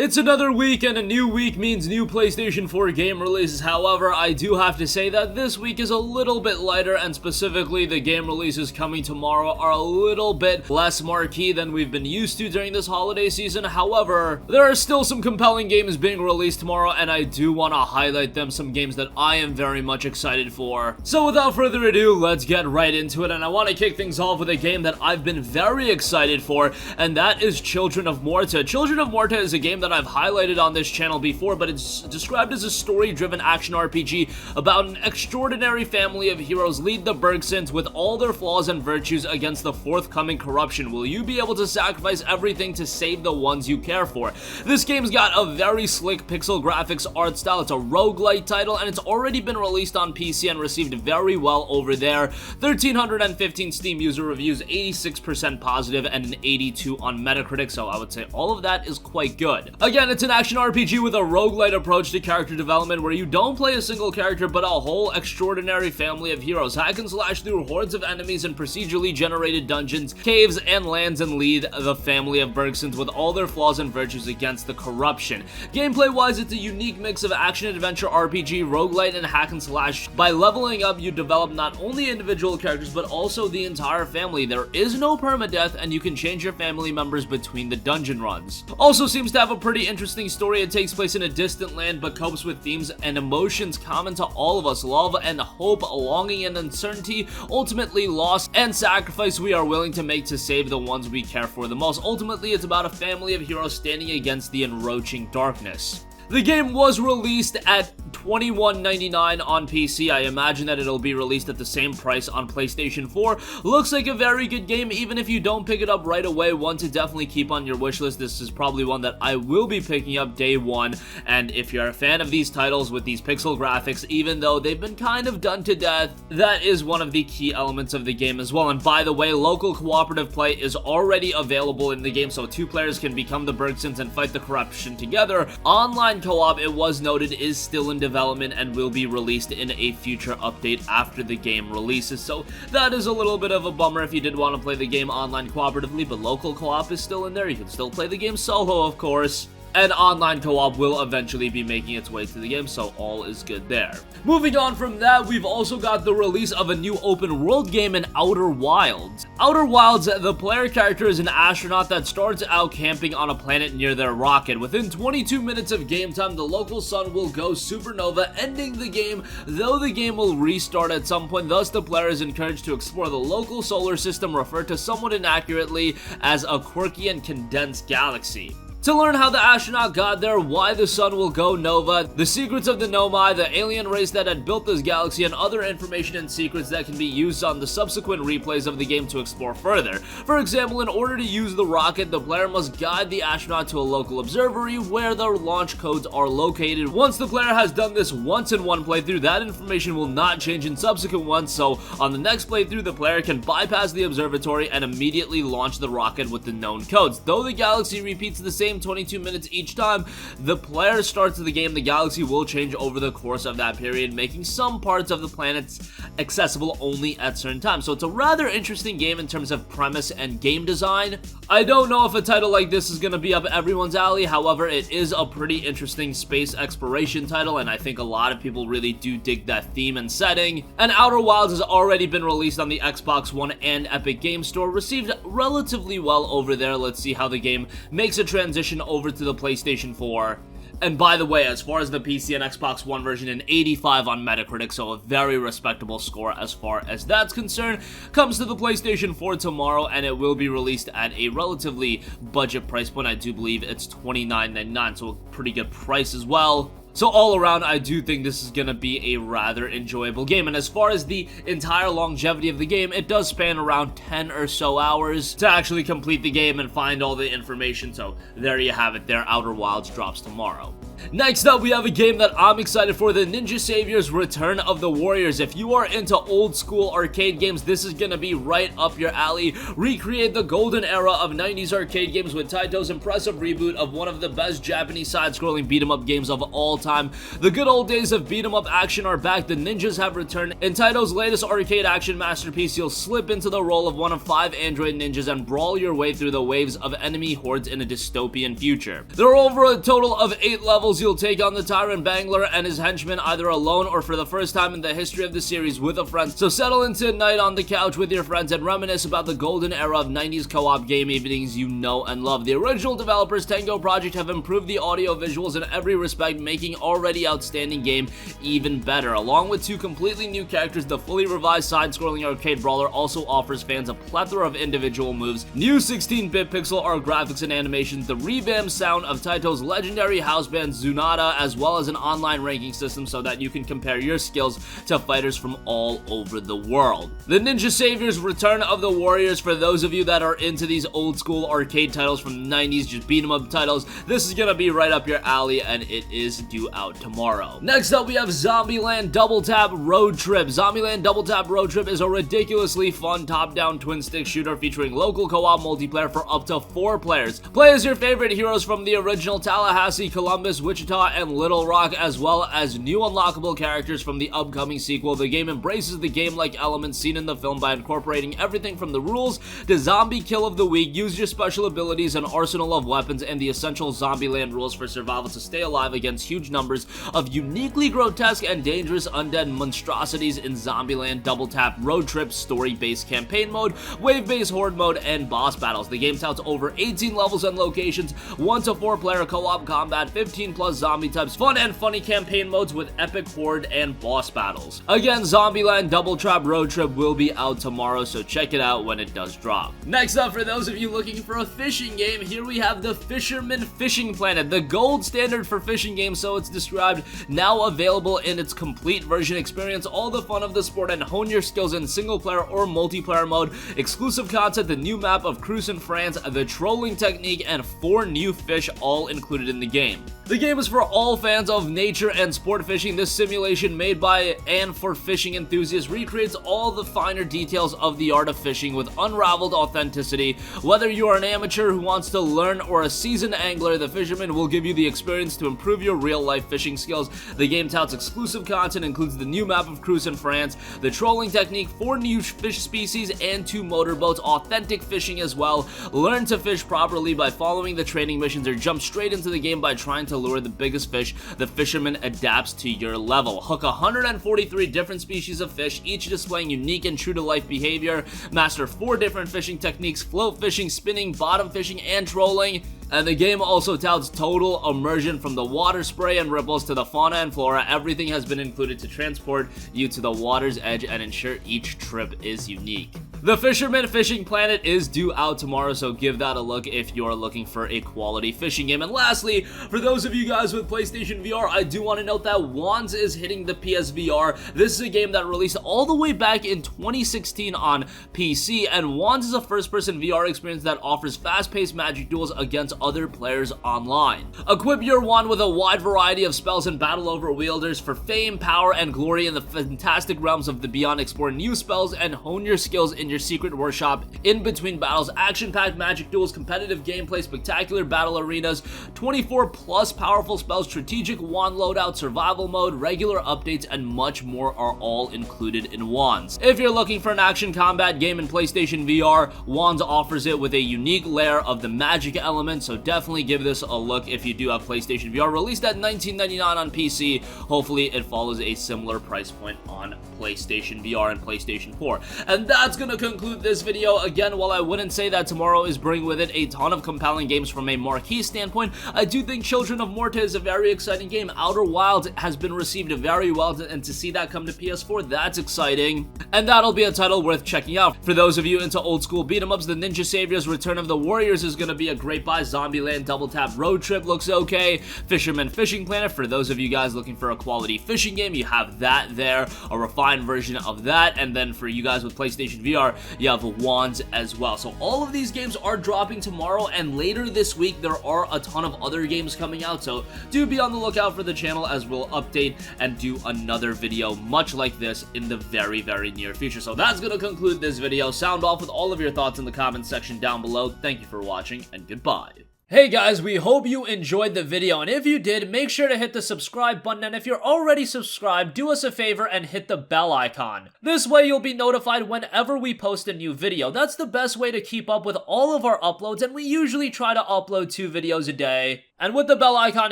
It's another week, and a new week means new PlayStation 4 game releases. However, I do have to say that this week is a little bit lighter, and specifically the game releases coming tomorrow are a little bit less marquee than we've been used to during this holiday season. However, there are still some compelling games being released tomorrow, and I do want to highlight them, some games that I am very much excited for. So without further ado, let's get right into it, and I want to kick things off with a game that I've been very excited for, and that is Children of Morta. Children of Morta is a game that I've highlighted on this channel before, but it's described as a story-driven action RPG about an extraordinary family of heroes lead the Bergsons with all their flaws and virtues against the forthcoming corruption. Will you be able to sacrifice everything to save the ones you care for? This game's got a very slick pixel graphics art style. It's a roguelite title, and it's already been released on PC and received very well over there. 1,315 Steam user reviews, 86% positive, and an 82 on Metacritic, so I would say all of that is quite good. Again, it's an action RPG with a roguelite approach to character development where you don't play a single character but a whole extraordinary family of heroes. Hack and slash through hordes of enemies in procedurally generated dungeons, caves, and lands and lead the family of Bergsons with all their flaws and virtues against the corruption. Gameplay-wise, it's a unique mix of action-adventure RPG, roguelite, and hack and slash. By leveling up, you develop not only individual characters but also the entire family. There is no permadeath, and you can change your family members between the dungeon runs. Also seems to have a pretty interesting story. It takes place in a distant land but copes with themes and emotions common to all of us: love and hope, longing and uncertainty, ultimately loss and sacrifice we are willing to make to save the ones we care for the most. Ultimately, it's about a family of heroes standing against the encroaching darkness. The game was released at $21.99 on PC. I imagine that it'll be released at the same price on PlayStation 4. Looks like a very good game. Even if you don't pick it up right away, one to definitely keep on your wishlist. This is probably one that I will be picking up day one. And if you're a fan of these titles with these pixel graphics, even though they've been kind of done to death, that is one of the key elements of the game as well. And by the way, local cooperative play is already available in the game, so two players can become the Bergsons and fight the corruption together. Online co-op, it was noted, is still in development and will be released in a future update after the game releases, so that is a little bit of a bummer if you did want to play the game online cooperatively, but local co-op is still in there. You can still play the game solo, of course. And online co-op will eventually be making its way to the game, so all is good there. Moving on from that, we've also got the release of a new open world game in Outer Wilds. Outer Wilds, the player character is an astronaut that starts out camping on a planet near their rocket. Within 22 minutes of game time, the local sun will go supernova, ending the game, though the game will restart at some point. Thus, the player is encouraged to explore the local solar system, referred to somewhat inaccurately as a quirky and condensed galaxy. To learn how the astronaut got there, why the sun will go nova, the secrets of the Nomai, the alien race that had built this galaxy, and other information and secrets that can be used on the subsequent replays of the game to explore further. For example, in order to use the rocket, the player must guide the astronaut to a local observatory where the launch codes are located. Once the player has done this once in one playthrough, that information will not change in subsequent ones, so on the next playthrough, the player can bypass the observatory and immediately launch the rocket with the known codes. Though the galaxy repeats the same 22 minutes each time the player starts the game, the galaxy will change over the course of that period, making some parts of the planets accessible only at certain times. So it's a rather interesting game in terms of premise and game design. I don't know if a title like this is going to be up everyone's alley. However, it is a pretty interesting space exploration title, and I think a lot of people really do dig that theme and setting. And Outer Wilds has already been released on the Xbox One and Epic Games Store, received relatively well over there. Let's see how the game makes a transition over to the PlayStation 4. And by the way, as far as the PC and Xbox One version, an 85 on Metacritic, so a very respectable score as far as that's concerned. Comes to the PlayStation 4 tomorrow, and it will be released at a relatively budget price point. I do believe it's $29.99, so a pretty good price as well. So all around, I do think this is going to be a rather enjoyable game. And as far as the entire longevity of the game, it does span around 10 or so hours to actually complete the game and find all the information. So there you have it there. Outer Wilds drops tomorrow. Next up, we have a game that I'm excited for, the Ninja Savior's Return of the Warriors. If you are into old school arcade games, this is gonna be right up your alley. Recreate the golden era of 90s arcade games with Taito's impressive reboot of one of the best Japanese side-scrolling beat-em-up games of all time. The good old days of beat-em-up action are back. The ninjas have returned. In Taito's latest arcade action masterpiece, you'll slip into the role of one of 5 android ninjas and brawl your way through the waves of enemy hordes in a dystopian future. There are over a total of 8 levels. You'll take on the Tyrant Bangler and his henchmen either alone or for the first time in the history of the series with a friend. So settle into night on the couch with your friends and reminisce about the golden era of 90s co-op game evenings you know and love. The original developers Tango Project have improved the audio visuals in every respect, making already outstanding game even better. Along with 2 completely new characters, the fully revised side-scrolling arcade brawler also offers fans a plethora of individual moves, new 16-bit pixel art graphics and animations, the revamped sound of Taito's legendary house band Zunada, as well as an online ranking system so that you can compare your skills to fighters from all over the world. The Ninja Savior's Return of the Warriors, for those of you that are into these old school arcade titles from the 90s, just beat 'em up titles, this is gonna be right up your alley and it is due out tomorrow. Next up, we have Zombieland Double Tap Road Trip. Zombieland Double Tap Road Trip is a ridiculously fun top-down twin-stick shooter featuring local co-op multiplayer for up to 4 players. Play as your favorite heroes from the original Tallahassee, Columbus, Wichita, and Little Rock, as well as new unlockable characters from the upcoming sequel. The game embraces the game-like elements seen in the film by incorporating everything from the rules to zombie kill of the week, use your special abilities, an arsenal of weapons, and the essential Zombieland rules for survival to stay alive against huge numbers of uniquely grotesque and dangerous undead monstrosities in Zombieland Double Tap Road Trip story-based campaign mode, wave-based horde mode, and boss battles. The game touts over 18 levels and locations, 1 to 4 player co-op combat, 15 plus zombie types, fun and funny campaign modes with epic horde and boss battles. Again, Zombieland Double Tap Road Trip will be out tomorrow, so check it out when it does drop. Next up, for those of you looking for a fishing game, here we have the Fisherman Fishing Planet, the gold standard for fishing games, so it's described, now available in its complete version. Experience all the fun of the sport and hone your skills in single player or multiplayer mode. Exclusive content, the new map of Cruise in France, the trolling technique, and 4 new fish all included in the game. The game is for all fans of nature and sport fishing. This simulation made by and for fishing enthusiasts recreates all the finer details of the art of fishing with unraveled authenticity. Whether you are an amateur who wants to learn or a seasoned angler, the Fisherman will give you the experience to improve your real-life fishing skills. The game touts exclusive content, includes the new map of Cruise in France, the trolling technique, 4 new fish species, and 2 motorboats, authentic fishing as well. Learn to fish properly by following the training missions or jump straight into the game by trying to lure the biggest fish. The Fisherman adapts to your level. Hook 143 different species of fish, each displaying unique and true-to-life behavior. Master 4 different fishing techniques: float fishing, spinning, bottom fishing, and trolling. And the game also touts total immersion, from the water spray and ripples to the fauna and flora. Everything has been included to transport you to the water's edge and ensure each trip is unique. The Fisherman Fishing Planet is due out tomorrow, so give that a look if you're looking for a quality fishing game. And lastly, for those of you guys with PlayStation VR, I do want to note that Wanza is hitting the PSVR. This is a game that released all the way back in 2016 on PC, and Wanza is a first-person VR experience that offers fast-paced magic duels against other players online. Equip your wand with a wide variety of spells and battle over wielders for fame, power, and glory in the fantastic realms of the beyond. Explore new spells and hone your skills in your secret workshop in between battles. Action-packed magic duels, competitive gameplay, spectacular battle arenas, 24 plus powerful spells, strategic wand loadout, survival mode, regular updates, and much more are all included in Wanza. If you're looking for an action combat game in PlayStation VR, Wanza offers it with a unique layer of the magic element, so definitely give this a look if you do have PlayStation VR. Released at $19.99 on PC, hopefully it follows a similar price point on PlayStation VR and PlayStation 4. And that's gonna conclude this video. Again, while I wouldn't say that tomorrow is bringing with it a ton of compelling games from a marquee standpoint, I do think Children of Morta is a very exciting game. Outer Wilds has been received very well, and to see that come to PS4, that's exciting. And that'll be a title worth checking out. For those of you into old school beat 'em ups, the Ninja Savior's Return of the Warriors is gonna be a great buy. Zombieland Double Tap Road Trip looks okay. Fisherman Fishing Planet, for those of you guys looking for a quality fishing game, you have that there, a refined version of that. And then for you guys with PlayStation VR, PS4, you have Wanza as well. So all of these games are dropping tomorrow, and later this week there are a ton of other games coming out, so do be on the lookout for the channel as we'll update and do another video much like this in the very, very near future. So that's gonna conclude this video. Sound off with all of your thoughts in the comments section down below. Thank you for watching, and goodbye. Hey guys, we hope you enjoyed the video, and if you did, make sure to hit the subscribe button, and if you're already subscribed, do us a favor and hit the bell icon. This way you'll be notified whenever we post a new video. That's the best way to keep up with all of our uploads, and we usually try to upload 2 videos a day. And with the bell icon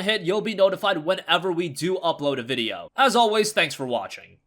hit, you'll be notified whenever we do upload a video. As always, thanks for watching.